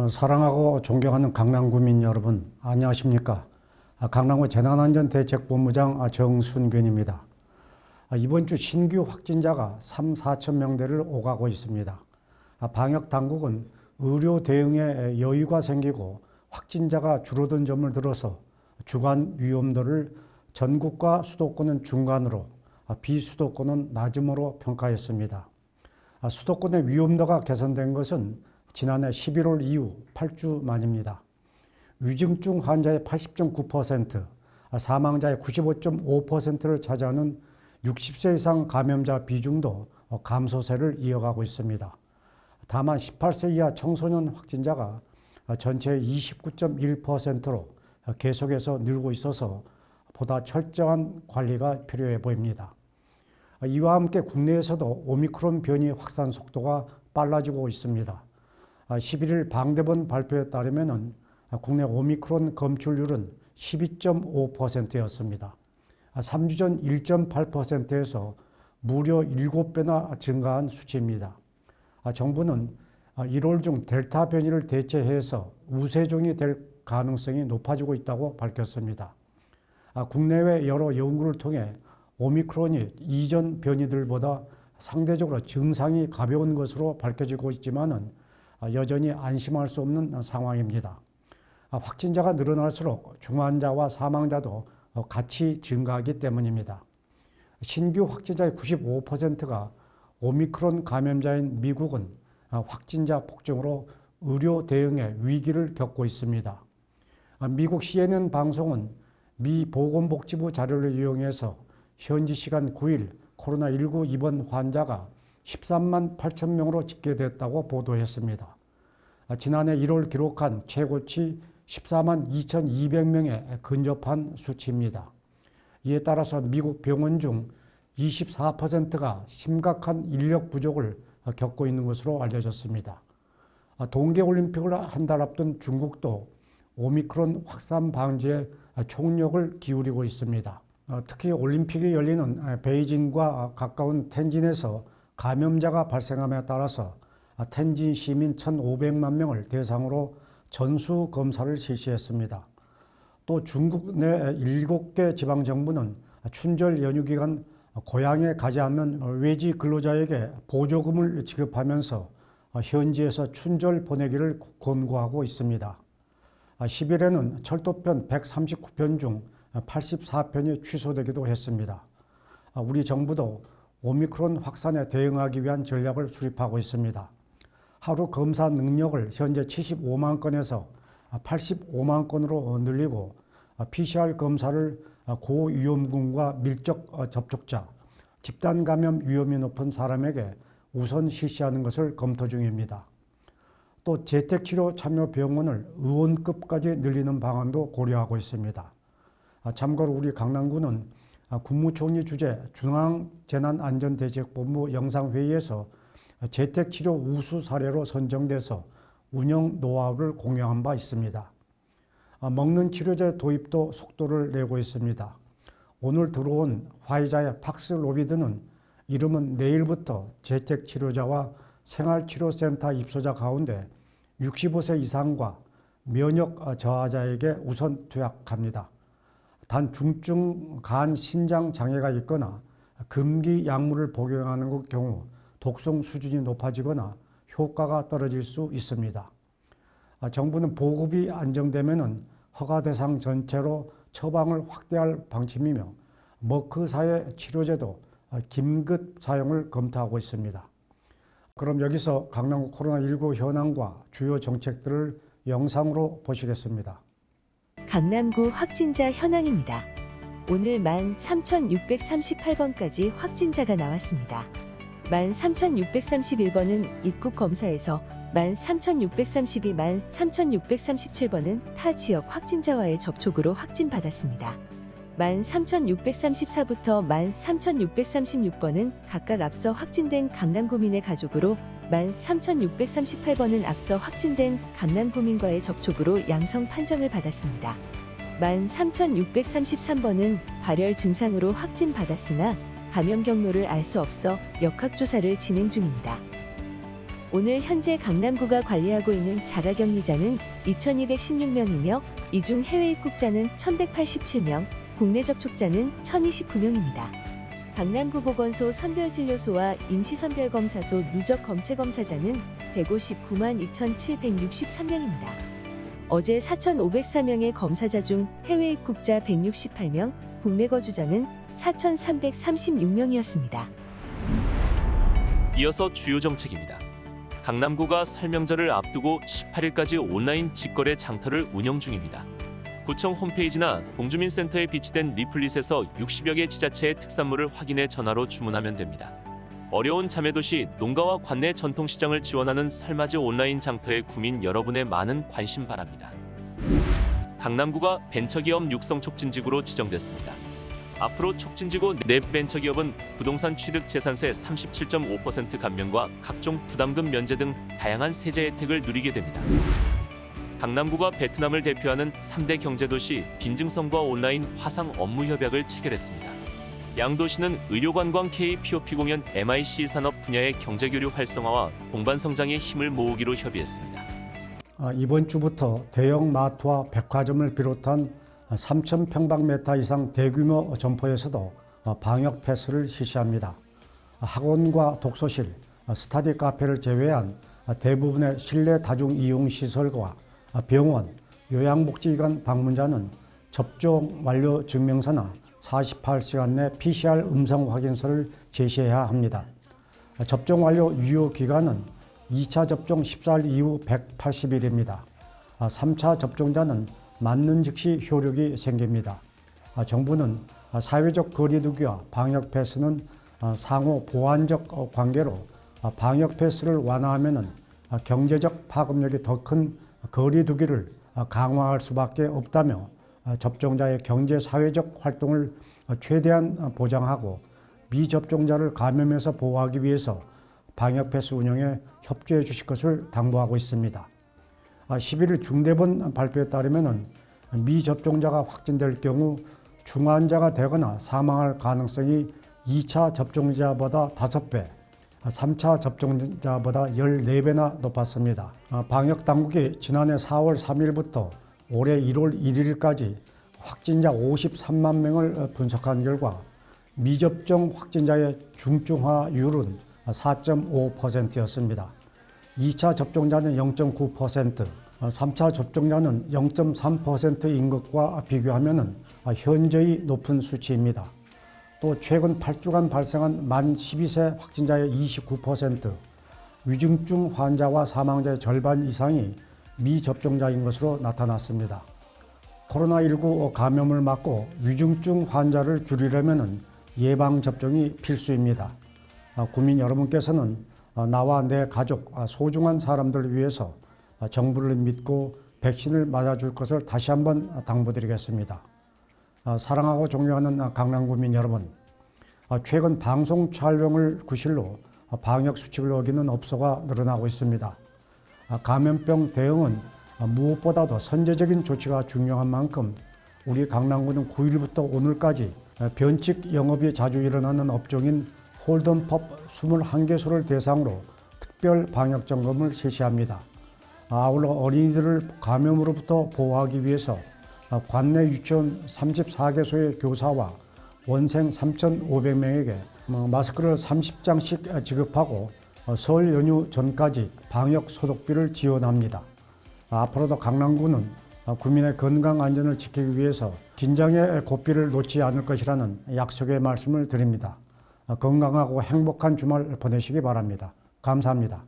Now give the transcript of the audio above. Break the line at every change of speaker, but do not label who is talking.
사랑하고 존경하는 강남구민 여러분, 안녕하십니까? 강남구 재난안전대책본부장 정순균입니다. 이번 주 신규 확진자가 3, 4천 명대를 오가고 있습니다. 방역당국은 의료 대응에 여유가 생기고 확진자가 줄어든 점을 들어서 주간 위험도를 전국과 수도권은 중간으로, 비수도권은 낮음으로 평가했습니다. 수도권의 위험도가 개선된 것은 지난해 11월 이후 8주 만입니다. 위중증 환자의 80.9%, 사망자의 95.5%를 차지하는 60세 이상 감염자 비중도 감소세를 이어가고 있습니다. 다만 18세 이하 청소년 확진자가 전체의 29.1%로 계속해서 늘고 있어서 보다 철저한 관리가 필요해 보입니다. 이와 함께 국내에서도 오미크론 변이 확산 속도가 빨라지고 있습니다. 11일 방대본 발표에 따르면 국내 오미크론 검출률은 12.5%였습니다. 3주 전 1.8%에서 무려 7배나 증가한 수치입니다. 정부는 1월 중 델타 변이를 대체해서 우세종이 될 가능성이 높아지고 있다고 밝혔습니다. 국내외 여러 연구를 통해 오미크론이 이전 변이들보다 상대적으로 증상이 가벼운 것으로 밝혀지고 있지만은 여전히 안심할 수 없는 상황입니다. 확진자가 늘어날수록 중환자와 사망자도 같이 증가하기 때문입니다. 신규 확진자의 95%가 오미크론 감염자인 미국은 확진자 폭증으로 의료 대응에 위기를 겪고 있습니다. 미국 CNN 방송은 미 보건복지부 자료를 이용해서 현지 시간 9일 코로나19 입원 환자가 13만 8천 명으로 집계됐다고 보도했습니다. 지난해 1월 기록한 최고치 14만 2,200명에 근접한 수치입니다. 이에 따라서 미국 병원 중 24%가 심각한 인력 부족을 겪고 있는 것으로 알려졌습니다. 동계올림픽을 한 달 앞둔 중국도 오미크론 확산 방지에 총력을 기울이고 있습니다. 특히 올림픽이 열리는 베이징과 가까운 텐진에서 감염자가 발생함에 따라서 텐진 시민 1,500만 명을 대상으로 전수 검사를 실시했습니다. 또 중국 내 7개 지방정부는 춘절 연휴 기간 고향에 가지 않는 외지 근로자에게 보조금을 지급하면서 현지에서 춘절 보내기를 권고하고 있습니다. 10일에는 철도편 139편 중 84편이 취소되기도 했습니다. 우리 정부도 오미크론 확산에 대응하기 위한 전략을 수립하고 있습니다. 하루 검사 능력을 현재 75만 건에서 85만 건으로 늘리고 PCR 검사를 고위험군과 밀접 접촉자, 집단 감염 위험이 높은 사람에게 우선 실시하는 것을 검토 중입니다. 또 재택치료 참여 병원을 의원급까지 늘리는 방안도 고려하고 있습니다. 참고로 우리 강남구는 국무총리 주재 중앙재난안전대책본부 영상회의에서 재택치료 우수 사례로 선정돼서 운영 노하우를 공유한 바 있습니다. 먹는 치료제 도입도 속도를 내고 있습니다. 오늘 들어온 화이자의 팍스로비드는 이름은 내일부터 재택치료자와 생활치료센터 입소자 가운데 65세 이상과 면역 저하자에게 우선 투약합니다. 단 중증 간 신장 장애가 있거나 금기 약물을 복용하는 경우 독성 수준이 높아지거나 효과가 떨어질 수 있습니다. 정부는 보급이 안정되면 허가 대상 전체로 처방을 확대할 방침이며 머크사의 치료제도 긴급 사용을 검토하고 있습니다. 그럼 여기서 강남구 코로나19 현황과 주요 정책들을 영상으로 보시겠습니다.
강남구 확진자 현황입니다. 오늘 13,638번까지 확진자가 나왔습니다. 13,631번은 입국 검사에서 13,632, 13,637번은 타 지역 확진자와의 접촉으로 확진받았습니다. 13,634부터 13,636번은 각각 앞서 확진된 강남구민의 가족으로 13,638번은 앞서 확진된 강남구민과의 접촉으로 양성 판정을 받았습니다. 13,633번은 발열 증상으로 확진받았으나 감염 경로를 알 수 없어 역학조사를 진행 중입니다. 오늘 현재 강남구가 관리하고 있는 자가격리자는 2,216명이며 이 중 해외 입국자는 1,187명, 국내 접촉자는 1,029명입니다. 강남구 보건소 선별진료소와 임시선별검사소 누적 검체검사자는 159만 2,763명입니다. 어제 4,504명의 검사자 중 해외 입국자 168명, 국내 거주자는 4,336명이었습니다.
이어서 주요 정책입니다. 강남구가 설명절을 앞두고 18일까지 온라인 직거래 장터를 운영 중입니다. 구청 홈페이지나 동주민센터에 비치된 리플릿에서 60여 개 지자체의 특산물을 확인해 전화로 주문하면 됩니다. 어려운 자매도시 농가와 관내 전통시장을 지원하는 설맞이 온라인 장터에 구민 여러분의 많은 관심 바랍니다. 강남구가 벤처기업 육성 촉진지구로 지정됐습니다. 앞으로 촉진지구 내 벤처기업은 부동산 취득 재산세 37.5% 감면과 각종 부담금 면제 등 다양한 세제 혜택을 누리게 됩니다. 강남구가 베트남을 대표하는 3대 경제도시 빈증성과 온라인 화상 업무 협약을 체결했습니다. 양도시는 의료관광 K-POP 공연 MIC 산업 분야의 경제교류 활성화와 동반 성장에 힘을 모으기로 협의했습니다.
이번 주부터 대형 마트와 백화점을 비롯한 3,000평방미터 이상 대규모 점포에서도 방역 패스를 실시합니다. 학원과 독서실, 스터디 카페를 제외한 대부분의 실내 다중 이용 시설과 병원, 요양복지기관 방문자는 접종 완료 증명서나 48시간 내 PCR 음성 확인서를 제시해야 합니다. 접종 완료 유효 기간은 2차 접종 14일 이후 180일입니다. 3차 접종자는 맞는 즉시 효력이 생깁니다. 정부는 사회적 거리두기와 방역 패스는 상호 보완적 관계로 방역 패스를 완화하면 경제적 파급력이 더 큰 거리두기를 강화할 수밖에 없다며 접종자의 경제 사회적 활동을 최대한 보장하고 미접종자를 감염에서 보호하기 위해서 방역 패스 운영에 협조해 주실 것을 당부하고 있습니다. 11일 중대본 발표에 따르면 미접종자가 확진될 경우 중환자가 되거나 사망할 가능성이 2차 접종자보다 5배, 3차 접종자보다 14배나 높았습니다. 방역당국이 지난해 4월 3일부터 올해 1월 1일까지 확진자 53만 명을 분석한 결과 미접종 확진자의 중증화율은 4.5%였습니다. 2차 접종자는 0.9%, 3차 접종자는 0.3%인 것과 비교하면 현저히 높은 수치입니다. 또 최근 8주간 발생한 만 12세 확진자의 29%, 위중증 환자와 사망자의 절반 이상이 미접종자인 것으로 나타났습니다. 코로나19 감염을 막고 위중증 환자를 줄이려면 예방접종이 필수입니다. 국민 여러분께서는 나와 내 가족, 소중한 사람들을 위해서 정부를 믿고 백신을 맞아줄 것을 다시 한번 당부드리겠습니다. 사랑하고 존경하는 강남구민 여러분, 최근 방송 촬영을 구실로 방역 수칙을 어기는 업소가 늘어나고 있습니다. 감염병 대응은 무엇보다도 선제적인 조치가 중요한 만큼 우리 강남구는 9일부터 오늘까지 변칙 영업이 자주 일어나는 업종인 홀덤펍 21개소를 대상으로 특별 방역 점검을 실시합니다. 아울러 어린이들을 감염으로부터 보호하기 위해서 관내 유치원 34개소의 교사와 원생 3,500명에게 마스크를 30장씩 지급하고 설 연휴 전까지 방역 소독비를 지원합니다. 앞으로도 강남구는 국민의 건강 안전을 지키기 위해서 긴장의 고삐를 놓지 않을 것이라는 약속의 말씀을 드립니다. 건강하고 행복한 주말 보내시기 바랍니다. 감사합니다.